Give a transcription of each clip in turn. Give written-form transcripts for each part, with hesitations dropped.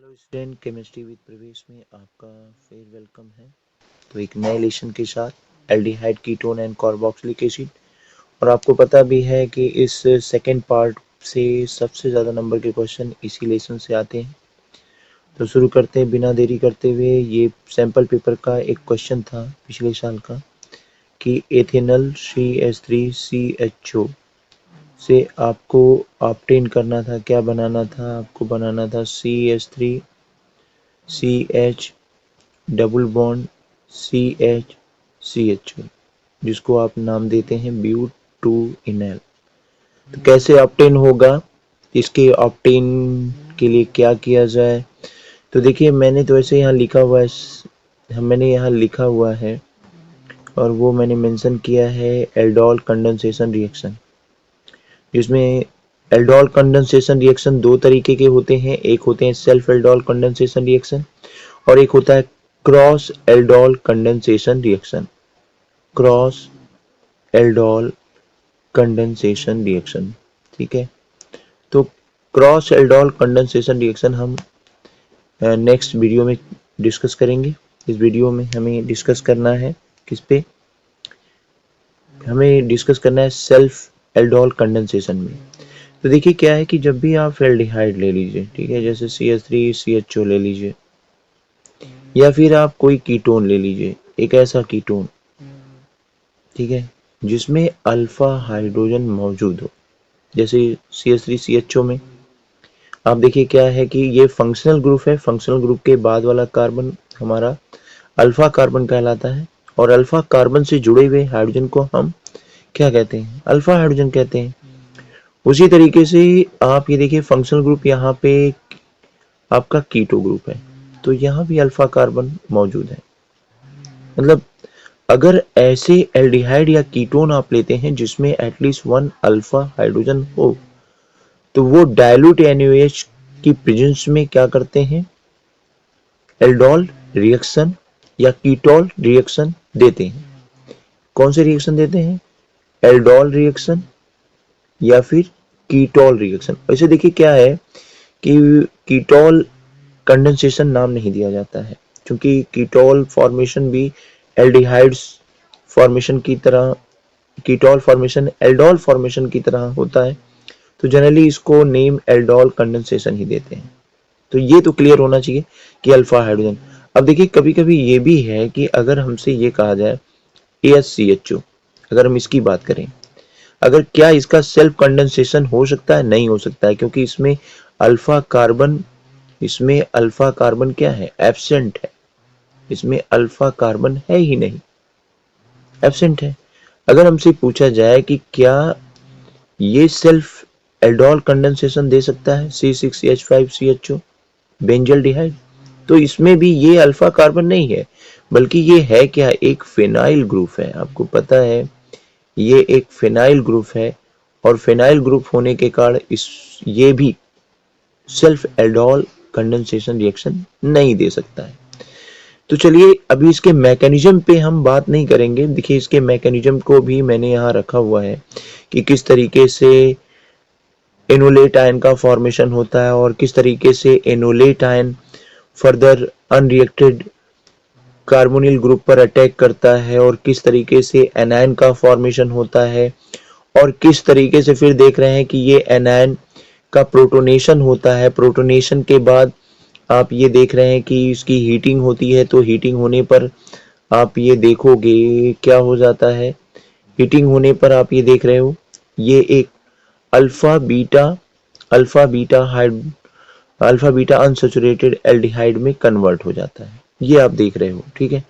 Hello student, chemistry with प्रवेश में आपका फिर वेलकम है। तो एक नए लेसन के साथ aldehyde, ketone and carboxylic acid. और आपको पता भी है कि इस सेकेंड पार्ट से सबसे ज़्यादा नंबर के क्वेश्चन इसी लेसन से आते हैं। तो शुरू करते हैं बिना देरी करते हुए। ये सैम्पल पेपर का एक क्वेश्चन था पिछले साल का कि एथेनल CH3CHO से आपको ऑब्टेन करना था, क्या बनाना था? आपको बनाना था CH3CH डबल बॉन्ड CH जिसको आप नाम देते हैं ब्यूट-2-इनैल। तो कैसे ऑब्टेन होगा, इसके ऑब्टेन के लिए क्या किया जाए? तो देखिए, मैंने तो ऐसे यहाँ लिखा हुआ है, मैंने यहाँ लिखा हुआ है और वो मैंने मेंशन किया है एल्डोल कंडेंसेशन रिएक्शन, जिसमें एल्डोल कंडेंसेशन रिएक्शन दो तरीके के होते हैं। एक होते हैं सेल्फ एल्डोल कंडेंसेशन रिएक्शन और एक होता है cross aldol condensation reaction. Cross aldol condensation reaction, ठीक है। तो क्रॉस एल्डोल कंडेंसेशन रिएक्शन हम नेक्स्ट वीडियो में डिस्कस करेंगे। इस वीडियो में हमें डिस्कस करना है किस पे? हमें डिस्कस करना है सेल्फ एल्डोल कंडेंसेशन में। तो देखिए क्या है कि जब भी आप एल्डिहाइड ले लीजिए, ठीक है, जैसे CH3CHO ले लीजिए या फिर आप कोई कीटोन ले लीजिए, एक ऐसा कीटोन, ठीक है, जिसमें अल्फा हाइड्रोजन मौजूद हो, जैसे CH3CHO में आप देखिए क्या है कि ये फंक्शनल ग्रुप है। फंक्शनल ग्रुप के बाद वाला कार्बन हमारा अल्फा कार्बन कहलाता है और अल्फा कार्बन से जुड़े हुए हाइड्रोजन को हम क्या कहते हैं? अल्फा हाइड्रोजन कहते हैं। उसी तरीके से आप ये देखिए फंक्शनल ग्रुप यहाँ पे आपका कीटो ग्रुप है, तो यहाँ भी अल्फा कार्बन मौजूद है। मतलब अगर ऐसे एल्डिहाइड या कीटोन आप लेते हैं जिसमें एटलीस्ट वन अल्फा हाइड्रोजन हो, तो वो डाइल्यूट NaOH की प्रेजेंस में क्या करते हैं? एल्डोल रिएक्शन या कीटोल रिएक्शन देते हैं। कौन से रिएक्शन देते हैं? एल्डोल रिएक्शन या फिर कीटोल रिएक्शन। वैसे देखिए क्या है कि कीटोल कंडेंसेशन नाम नहीं दिया जाता है, क्योंकि कीटोल फॉर्मेशन भी एल्डिहाइड्स फॉर्मेशन की तरह, कीटोल फॉर्मेशन एल्डोल फॉर्मेशन की तरह होता है, तो जनरली इसको नेम एल्डोल कंडेंसेशन ही देते हैं। तो ये तो क्लियर होना चाहिए कि अल्फा हाइड्रोजन। अब देखिए कभी कभी ये भी है कि अगर हमसे ये कहा जाए ASCHO, अगर हम इसकी बात करें, अगर क्या इसका सेल्फ कंडेंसेशन हो सकता है? नहीं हो सकता है, क्योंकि इसमें अल्फा कार्बन क्या है? एब्सेंट है। इसमें अल्फा कार्बन है ही नहीं, एब्सेंट है। अगर हमसे पूछा जाए कि क्या ये सेल्फ एल्डोल कंडेंसेशन दे सकता है C6H5CHO बेंजल्डिहाइड, तो इसमें भी ये अल्फा कार्बन नहीं है, बल्कि ये है क्या? एक फिनाइल ग्रुप है। आपको पता है ये एक फिनाइल ग्रुप है और फिनाइल ग्रुप होने के कारण ये भी सेल्फ एल्डोल कंडेंसेशन रिएक्शन नहीं दे सकता है। तो चलिए अभी इसके मैकेनिज्म पे हम बात नहीं करेंगे। देखिए इसके मैकेनिज्म को भी मैंने यहाँ रखा हुआ है कि किस तरीके से एनोलेट आयन का फॉर्मेशन होता है और किस तरीके से enolate ion further unreacted carbonyl group पर अटैक करता है और किस तरीके से एनायन का फॉर्मेशन होता है और किस तरीके से फिर देख रहे हैं कि ये एनायन का प्रोटोनेशन होता है। प्रोटोनेशन के बाद आप ये देख रहे हैं कि इसकी हीटिंग होती है, तो हीटिंग होने पर आप ये देखोगे क्या हो जाता है। हीटिंग होने पर आप ये देख रहे हो ये एक अल्फा बीटा अनसैचुरेटेड एल्डिहाइड में कन्वर्ट हो जाता है, ये आप देख रहे हो, ठीक है।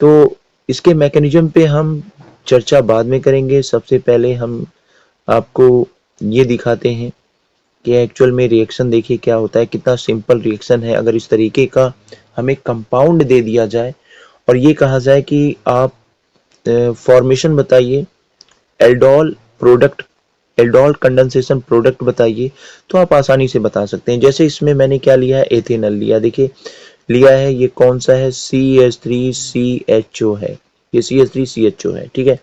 तो इसके मैकेनिज्म पे हम चर्चा बाद में करेंगे। सबसे पहले हम आपको ये दिखाते हैं कि एक्चुअल में रिएक्शन देखिए क्या होता है, कितना सिंपल रिएक्शन है। अगर इस तरीके का हमें कंपाउंड दे दिया जाए और ये कहा जाए कि आप फॉर्मेशन बताइए, aldol product, aldol condensation product बताइए, तो आप आसानी से बता सकते हैं। जैसे इसमें मैंने क्या लिया है? एथेनॉल लिया। देखिए लिया है, ये कौन सा है? CH3CHO है, ये CH3CHO है, ठीक है।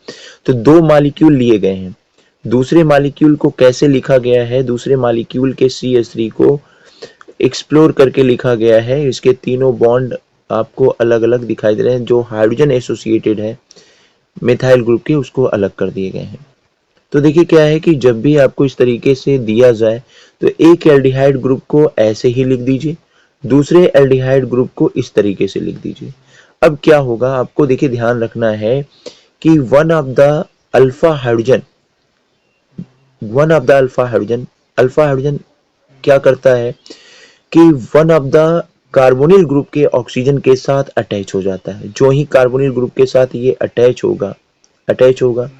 तो दो मॉलिक्यूल लिए गए हैं। दूसरे मॉलिक्यूल को कैसे लिखा गया है? दूसरे मॉलिक्यूल के CH3 को एक्सप्लोर करके लिखा गया है। इसके तीनों बॉन्ड आपको अलग अलग दिखाई दे रहे हैं, जो हाइड्रोजन एसोसिएटेड है मिथाइल ग्रुप के, उसको अलग कर दिए गए हैं। तो देखिए क्या है कि जब भी आपको इस तरीके से दिया जाए तो एक एल्डिहाइड ग्रुप को ऐसे ही लिख दीजिए, दूसरे एल्डिहाइड ग्रुप को इस तरीके से लिख दीजिए। अब क्या होगा, आपको देखिए ध्यान रखना है कि one of the alpha hydrogen alpha hydrogen क्या करता है कि one of the carbonyl group के ऑक्सीजन के साथ अटैच हो जाता है। जो ही कार्बोनिल ग्रुप के साथ ये अटैच होगा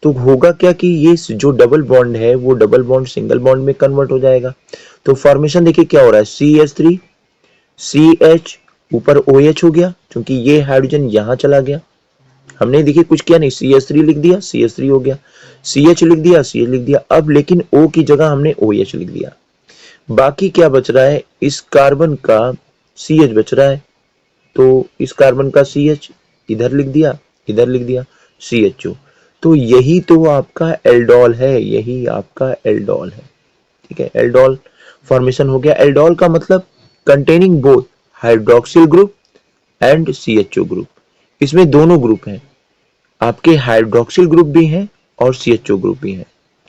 तो होगा क्या कि ये जो डबल बॉन्ड है वो डबल बॉन्ड सिंगल बॉन्ड में कन्वर्ट हो जाएगा। तो फॉर्मेशन देखिए क्या हो रहा है, CH3 CH ऊपर OH हो गया, क्योंकि ये हाइड्रोजन यहां चला गया। हमने देखिए कुछ किया नहीं, CH3 लिख दिया, CH3 हो गया, CH लिख दिया, CH लिख दिया। अब लेकिन O की जगह हमने OH लिख दिया। बाकी क्या बच रहा है, इस कार्बन का CH बच रहा है, तो इस कार्बन का CH इधर लिख दिया, इधर लिख दिया CHO। तो यही तो आपका एल्डोल है, यही आपका एल्डोल है। ठीक है, एल्डोल फॉर्मेशन हो गया। एल्डोल का मतलब containing both hydroxyl group and CHO group. इसमें दोनों ग्रुप हैं, आपके हाइड्रोक्सिल ग्रुप भी हैं और CHO ग्रुप भी हैं।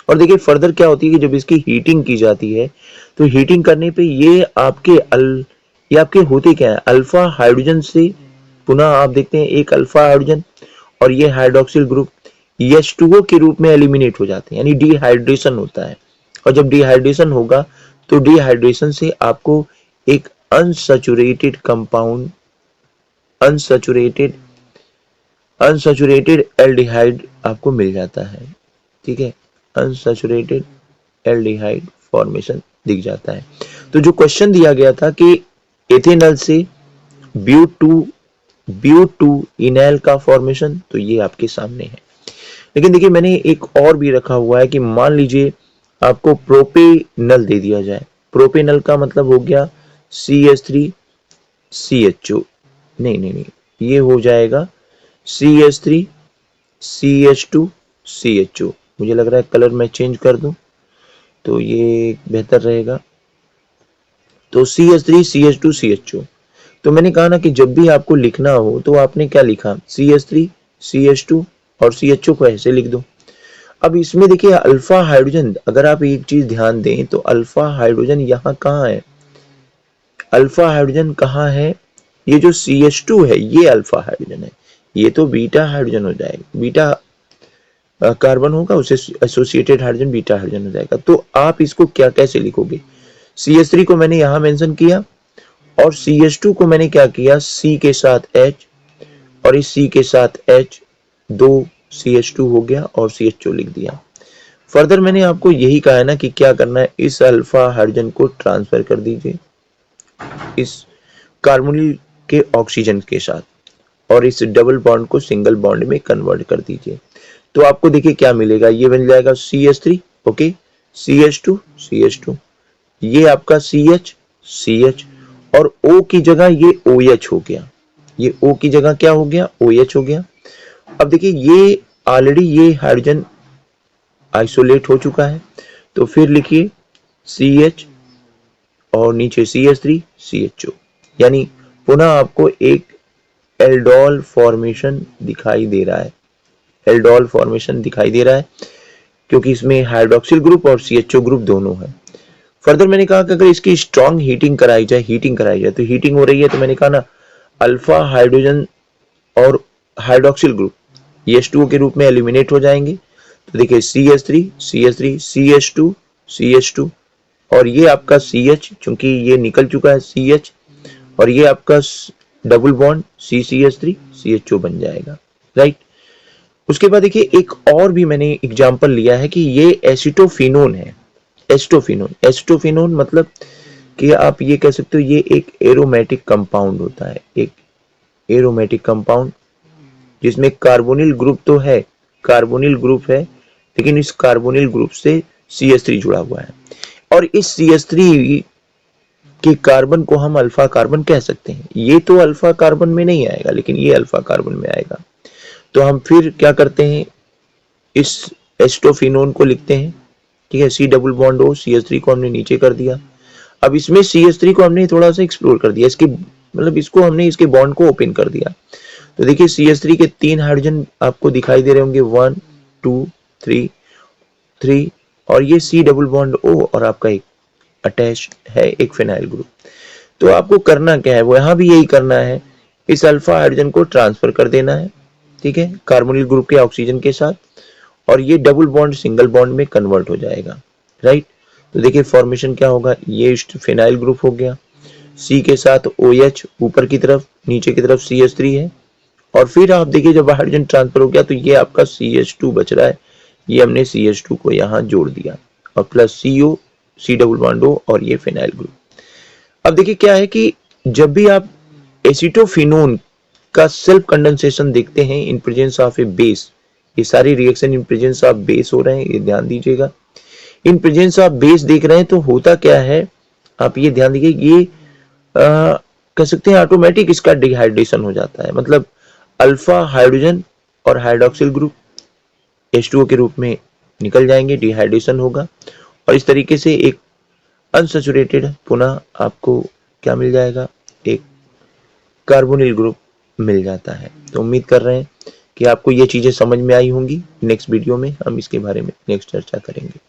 और देखिए फर्दर क्या होती है कि जब इसकी हीटिंग की जाती है तो हीटिंग करने पे ये आपके होते क्या है, अल्फा हाइड्रोजन से पुनः आप देखते हैं एक अल्फा हाइड्रोजन और ये हाइड्रोक्सिल ग्रुप H2O के रूप में एलिमिनेट हो जाते हैं, यानी डिहाइड्रेशन होता है। और जब डिहाइड्रेशन होगा तो डिहाइड्रेशन से आपको एक अनसैचुरेटेड कंपाउंड अनसैचुरेटेड एल्डिहाइड आपको मिल जाता है। ठीक है, अनसैचुरेटेड एल्डिहाइड फॉर्मेशन दिख जाता है। तो जो क्वेश्चन दिया गया था कि एथेनॉल से ब्यू टू इनैल का फॉर्मेशन, तो ये आपके सामने है। लेकिन देखिए मैंने एक और भी रखा हुआ है कि मान लीजिए आपको प्रोपेनल दे दिया जाए। प्रोपेनल का मतलब हो गया CH3 CHO, नहीं, ये हो जाएगा CH3 CH2 CHO। मुझे लग रहा है कलर मैं चेंज कर दूं तो ये बेहतर रहेगा। तो CH3 CH2 CHO। तो मैंने कहा ना कि जब भी आपको लिखना हो तो आपने क्या लिखा, CH3 CH2 और CHO को ऐसे लिख दो। अब इसमें देखिए अल्फा हाइड्रोजन, अगर आप एक चीज ध्यान दें तो अल्फा हाइड्रोजन यहाँ कहाँ है, अल्फा हाइड्रोजन कहाँ है, ये जो CH2 है ये अल्फा हाइड्रोजन है, ये तो बीटा हाइड्रोजन हो जाएगा, बीटा कार्बन होगा, उसे एसोसिएटेड हाइड्रोजन बीटा हाइड्रोजन हो जाएगा। तो आप इसको क्या कैसे लिखोगे, CH3 को मैंने यहां मेंशन किया और CH2 को मैंने क्या किया, C के साथ H और इस C के साथ H, दो CH2 हो गया और CHO लिख दिया। फर्दर मैंने आपको यही कहा है ना कि क्या करना है, इस अल्फा हाइड्रोजन को ट्रांसफर कर दीजिए इस कार्बोनिल के ऑक्सीजन के साथ और इस डबल बॉन्ड को सिंगल बॉन्ड में कन्वर्ट कर दीजिए। तो आपको देखिए क्या मिलेगा, ये बन जाएगा CH3, ओके, CH2 ये आपका CH और O की जगह ये OH हो गया, ये O की जगह क्या हो गया, OH हो गया। अब देखिए ये ऑलरेडी ये हाइड्रोजन आइसोलेट हो चुका है, तो फिर लिखिए CH और नीचे CH3 CHO, यानी पुनः आपको एक एल्डोल फॉर्मेशन दिखाई दे रहा है, एल्डोल फॉर्मेशन दिखाई दे रहा है क्योंकि इसमें हाइड्रोक्सिल ग्रुप और CHO ग्रुप दोनों है। फर्दर मैंने कहा कि अगर इसकी स्ट्रॉन्ग हीटिंग कराई जाए तो हीटिंग हो रही है, तो मैंने कहा ना अल्फा हाइड्रोजन और हाइड्रोक्सिल ग्रुप ये H2O के रूप में एलिमिनेट हो जाएंगे। तो देखिए CH3 CH2 और ये आपका CH, चूंकि ये निकल चुका है CH और ये आपका डबल बॉन्ड CCH3 CHO बन जाएगा, राइट। उसके बाद देखिए एक और भी मैंने एग्जांपल लिया है कि ये एसिटोफिनोन है। एसिटोफिनोन मतलब कि आप ये कह सकते हो ये एक एरोमेटिक कंपाउंड होता है, एक एरोमेटिक कंपाउंड जिसमें कार्बोनिल ग्रुप तो है, कार्बोनिल ग्रुप है, लेकिन इस कार्बोनिल ग्रुप से CH3 जुड़ा हुआ है और इस CH3 के कार्बन को हम अल्फा कार्बन कह सकते हैं। ये तो अल्फा कार्बन में नहीं आएगा लेकिन ये अल्फा कार्बन में आएगा। तो हम फिर क्या करते हैं, इस एसिटोफिनोन को लिखते हैं, ठीक है, C double bond O, CH3 को हमने नीचे कर दिया। अब इसमें CH3 को हमने थोड़ा सा एक्सप्लोर कर दिया, इसके मतलब इसको हमने इसके बॉन्ड को ओपन कर दिया। तो देखिए CH3 के 3 हाइड्रोजन आपको दिखाई दे रहे होंगे, 1 2 3 और ये C डबल बॉन्ड O और आपका एक अटैच है एक फिनाइल ग्रुप। तो आपको करना क्या है, वो यहाँ भी यही करना है, इस अल्फा हाइड्रोजन को ट्रांसफर कर देना है, ठीक है, कार्बोनिल ग्रुप के ऑक्सीजन के साथ, और ये डबल बॉन्ड सिंगल बॉन्ड में कन्वर्ट हो जाएगा, राइट। तो देखिए फॉर्मेशन क्या होगा, ये फिनाइल ग्रुप हो गया, C के साथ OH ऊपर की तरफ, नीचे की तरफ CH3 है, और फिर आप देखिए जब हाइड्रोजन ट्रांसफर हो गया तो ये आपका CH2 बच रहा है, ये हमने CH2 को यहाँ जोड़ दिया, और plus CO C double bond O और ये फिनाइल ग्रुप। अब देखिए क्या है कि जब भी आप एसिटोफिनोन का सेल्फ कंडेंसेशन देखते हैं in presence of A base, ये सारी reaction in presence of base हो रहे हैं, ये ध्यान दीजिएगा। इन प्रेजेंस ऑफ बेस देख रहे हैं तो होता क्या है, आप ये ध्यान दीजिए, ये कह सकते हैं ऑटोमेटिक इसका डिहाइड्रेशन हो जाता है, मतलब अल्फा हाइड्रोजन और हाइड्रोक्सिल ग्रुप H2O के रूप में निकल जाएंगे, डिहाइड्रेशन होगा, और इस तरीके से एक अनसैचुरेटेड पुनः आपको क्या मिल जाएगा, एक कार्बोनिल ग्रुप मिल जाता है। तो उम्मीद कर रहे हैं कि आपको ये चीजें समझ में आई होंगी। नेक्स्ट वीडियो में हम इसके बारे में नेक्स्ट चर्चा करेंगे।